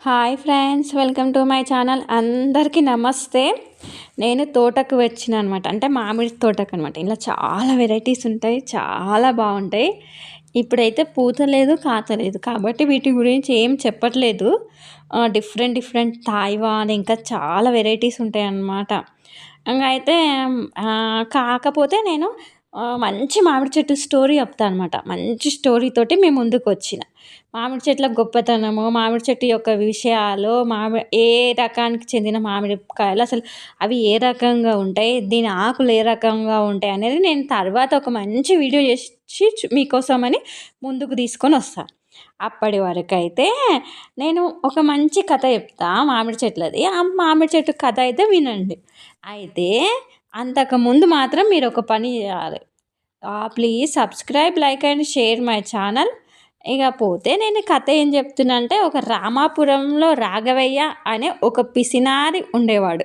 Hi friends, welcome to my channel. అందరికీ నమస్తే. నేను తోటకు వచ్చిన అనమాట, అంటే మామిడి తోటకు అనమాట. ఇలా చాలా వెరైటీస్ ఉంటాయి, చాలా బాగుంటాయి. ఇప్పుడైతే పూత లేదు, కాత లేదు, కాబట్టి వీటి గురించి ఏం చెప్పట్లేదు. డిఫరెంట్ డిఫరెంట్ తాయివాన్ ఇంకా చాలా వెరైటీస్ ఉంటాయి అన్నమాట. ఇంకా అయితే కాకపోతే నేను మంచి మామిడి చెట్టు స్టోరీ చెప్తాను అనమాట. మంచి స్టోరీతోటి మేము ముందుకు వచ్చిన మామిడి చెట్ల గొప్పతనము, మామిడి చెట్టు యొక్క విషయాలు, ఏ రకానికి చెందిన మామిడికాయలు, అసలు అవి ఏ రకంగా ఉంటాయి, దీని ఆకులు ఏ రకంగా ఉంటాయి అనేది నేను తర్వాత ఒక మంచి వీడియో చేసి మీకోసమని ముందుకు తీసుకొని వస్తాను. అప్పటి వరకైతే నేను ఒక మంచి కథ చెప్తా మామిడి చెట్లది. ఆ మామిడి చెట్టు కథ అయితే వినండి. అయితే అంతకుముందు మాత్రం మీరు ఒక పని చేయాలి. Please subscribe, like and share my channel. ఇకపోతే నేను కథ ఏం చెప్తున్నా అంటే, ఒక రామాపురంలో రాఘవయ్య అనే ఒక పిసినారి ఉండేవాడు.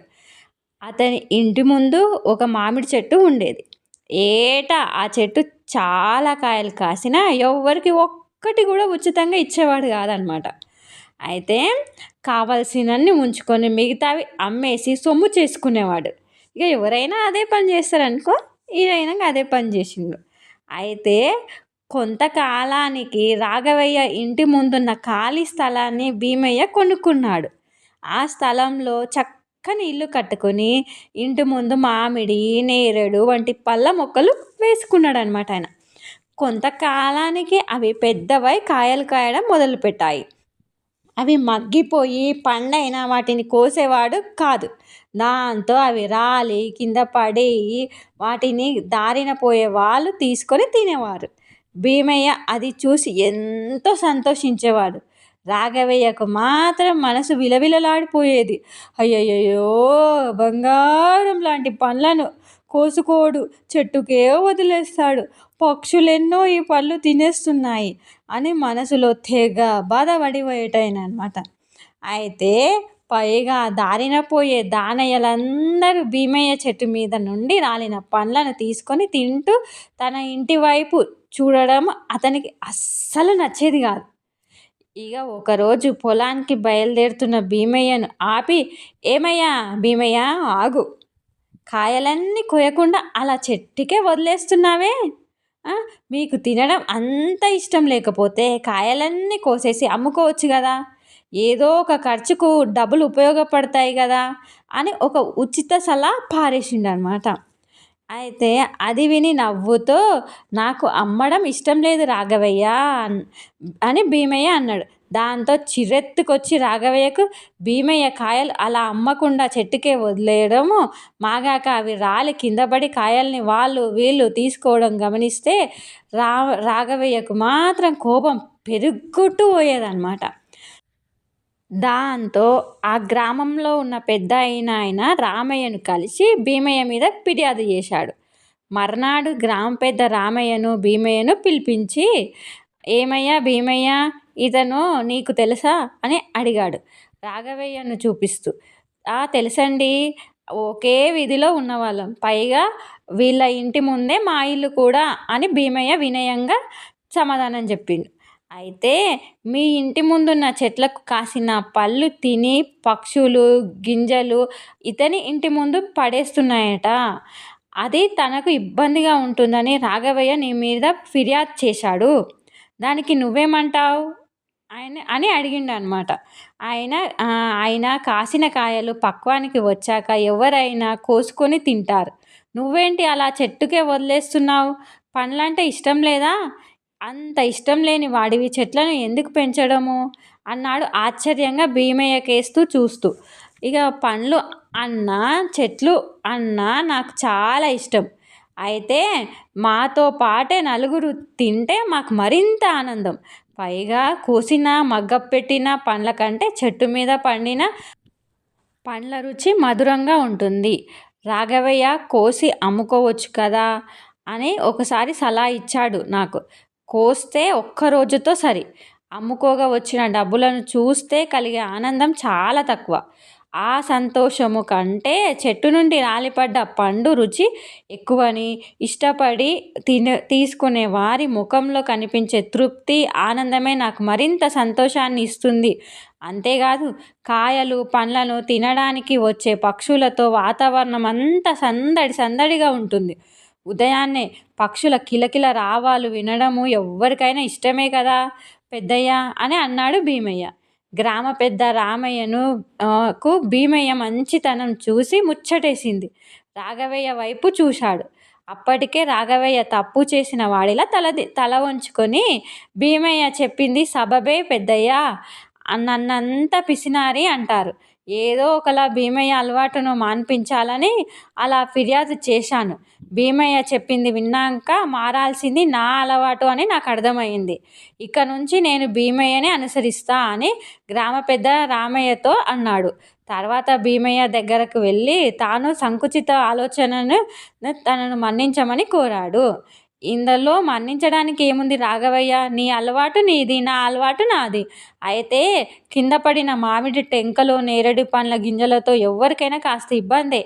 అతని ఇంటి ముందు ఒక మామిడి చెట్టు ఉండేది. ఏటా ఆ చెట్టు చాలా కాయలు కాసినా ఎవ్వరికి ఒక్కటి కూడా ఉచితంగా ఇచ్చేవాడు కాదనమాట. అయితే కావాల్సినన్ని ఉంచుకొని మిగతావి అమ్మేసి సొమ్ము చేసుకునేవాడు. ఇక ఎవరైనా అదే పని చేస్తారనుకో, ఈయన అదే పని చేసిండు. అయితే కొంతకాలానికి రాఘవయ్య ఇంటి ముందున్న ఖాళీ స్థలాన్ని భీమయ్య కొనుక్కున్నాడు. ఆ స్థలంలో చక్కని ఇల్లు కట్టుకొని ఇంటి ముందు మామిడి, నేరేడు వంటి పళ్ళ మొక్కలు వేసుకున్నాడు అనమాట ఆయన. కొంతకాలానికి అవి పెద్దవై కాయలు కాయడం మొదలుపెట్టాయి. అవి మగ్గిపోయి పండైన వాటిని కోసేవాడు కాదు. దాంతో అవి రాలి కింద పడి వాటిని దారిన పోయే వాళ్ళు తీసుకొని తినేవారు. భీమయ్య అది చూసి ఎంతో సంతోషించేవాడు. రాఘవయ్యకు మాత్రం మనసు విలవిలలాడిపోయేది. అయ్యయ్యో, బంగారం లాంటి పండ్లను కోసుకోడు, చెట్టుకే వదిలేస్తాడు, పక్షులెన్నో ఈ పళ్ళు తినేస్తున్నాయి అని మనసులో తెగ బాధపడిపోయేటాయనమాట. అయితే పైగా దారిన పోయే దానయ్యలందరూ భీమయ్య చెట్టు మీద నుండి రాలిన పండ్లను తీసుకొని తింటూ తన ఇంటి వైపు చూడడం అతనికి అస్సలు నచ్చేది కాదు. ఇక ఒకరోజు పొలానికి బయలుదేరుతున్న భీమయ్యను ఆపి, ఏమయ్యా భీమయ్య, ఆగు, కాయలన్నీ కోయకుండా అలా చెట్టుకే వదిలేస్తున్నావే? మీకు తినడం అంత ఇష్టం లేకపోతే కాయలన్నీ కోసేసి అమ్ముకోవచ్చు కదా, ఏదో ఒక ఖర్చుకు డబ్బులు ఉపయోగపడతాయి కదా అని ఒక ఉచిత సలహా పారేసిండనమాట. అయితే అది విని నవ్వుతూ, నాకు అమ్మడం ఇష్టం లేదు రాఘవయ్య అని భీమయ్య అన్నాడు. దాంతో చిరెత్తుకొచ్చి రాఘవయ్యకు భీమయ్య కాయలు అలా అమ్మకుండా చెట్టుకే వదిలేయడము, మాగాక అవి రాలి కిందపడి కాయల్ని వాళ్ళు వీళ్ళు తీసుకోవడం గమనిస్తే రాఘవయ్యకు మాత్రం కోపం పెరుగుతూ పోయేదన్నమాట. దాంతో ఆ గ్రామంలో ఉన్న పెద్ద ఆయన రామయ్యను కలిసి భీమయ్య మీద ఫిర్యాదు చేశాడు. మర్నాడు గ్రామ పెద్ద రామయ్యను భీమయ్యను పిలిపించి, ఏమయ్యా భీమయ్య, ఇతను నీకు తెలుసా అని అడిగాడు రాఘవయ్యను చూపిస్తూ. తెలుసండి, ఒకే వీధిలో ఉన్నవాళ్ళం, పైగా వీళ్ళ ఇంటి ముందే మా ఇల్లు కూడా అని భీమయ్య వినయంగా సమాధానం చెప్పిండు. అయితే మీ ఇంటి ముందున్న చెట్లకు కాసిన పళ్ళు తిని పక్షులు గింజలు ఇతని ఇంటి ముందు పడేస్తున్నాయట. అది తనకు ఇబ్బందిగా ఉంటుందని రాఘవయ్య నీ మీద ఫిర్యాదు చేశాడు. దానికి నువ్వేమంటావు అని అడిగిండు అనమాట. ఆయన కాసిన కాయలు పక్వానికి వచ్చాక ఎవరైనా కోసుకొని తింటారు, నువ్వేంటి అలా చెట్టుకే వదిలేస్తున్నావు? పండ్లంటే ఇష్టం లేదా? అంత ఇష్టం లేని వాడివి చెట్లను ఎందుకు పెంచడము అన్నాడు ఆశ్చర్యంగా భీమయ్య కేస్తూ చూస్తూ. ఇక పండ్లు అన్నా చెట్లు అన్నా నాకు చాలా ఇష్టం. అయితే మాతో పాటే నలుగురు తింటే మాకు మరింత ఆనందం. పైగా కోసిన మగ్గపెట్టిన పండ్ల కంటే చెట్టు మీద పండిన పండ్ల రుచి మధురంగా ఉంటుంది. రాఘవయ్య కోసి అమ్ముకోవచ్చు కదా అని ఒకసారి సలహా ఇచ్చాడు నాకు. కోస్తే ఒక్కరోజుతో సరి, అమ్ముకోగా వచ్చిన డబ్బులను చూస్తే కలిగే ఆనందం చాలా తక్కువ. ఆ సంతోషము కంటే చెట్టు నుండి రాలిపడ్డ పండు రుచి ఎక్కువని ఇష్టపడి తీసుకునే వారి ముఖంలో కనిపించే తృప్తి, ఆనందమే నాకు మరింత సంతోషాన్ని ఇస్తుంది. అంతేకాదు కాయలు, పండ్లను తినడానికి వచ్చే పక్షులతో వాతావరణం అంతా సందడి సందడిగా ఉంటుంది. ఉదయాన్నే పక్షుల కిలకిల రావాలు వినడము ఎవ్వరికైనా ఇష్టమే కదా పెద్దయ్య అని అన్నాడు భీమయ్య. గ్రామ పెద్ద రామయ్యను కు భీమయ్య మంచితనం చూసి ముచ్చటేసింది. రాఘవయ్య వైపు చూశాడు. అప్పటికే రాఘవయ్య తప్పు చేసిన వాడిలా తల వంచుకొని, భీమయ్య చెప్పింది సబబే పెద్దయ్య, నన్నంతా పిసినారి అంటారు. ఏదో ఒకలా భీమయ్య అలవాటును మాన్పించాలని అలా ఫిర్యాదు చేశాను. భీమయ్య చెప్పింది విన్నాక మారాల్సింది నా అలవాటు అని నాకు అర్థమైంది. ఇక నుంచి నేను భీమయ్యని అనుసరిస్తా అని గ్రామ పెద్ద రామయ్యతో అన్నాడు. తర్వాత భీమయ్య దగ్గరకు వెళ్ళి తాను సంకుచిత ఆలోచనను తనను మన్నించమని కోరాడు. ఇందులో మన్నించడానికి ఏముంది రాఘవయ్య, నీ అలవాటు నీది, నా అలవాటు నాది. అయితే కింద పడిన మామిడి టెంకలో నేరేడు పండ్ల గింజలతో ఎవరికైనా కాస్త ఇబ్బందే.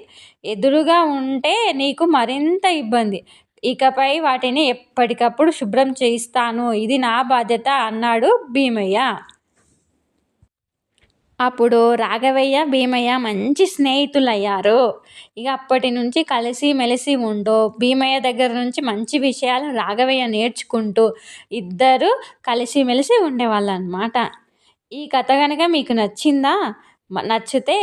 ఎదురుగా ఉంటే నీకు మరింత ఇబ్బంది. ఇకపై వాటిని ఎప్పటికప్పుడు శుభ్రం చేయిస్తాను, ఇది నా బాధ్యత అన్నాడు భీమయ్య. అప్పుడు రాఘవయ్య, భీమయ్య మంచి స్నేహితులయ్యారు. ఇక అప్పటి నుంచి కలిసి మెలిసి ఉంటూ భీమయ్య దగ్గర నుంచి మంచి విషయాలు రాఘవయ్య నేర్చుకుంటూ ఇద్దరు కలిసిమెలిసి ఉండేవాళ్ళు అన్నమాట. ఈ కథ కనుక మీకు నచ్చిందా? నచ్చితే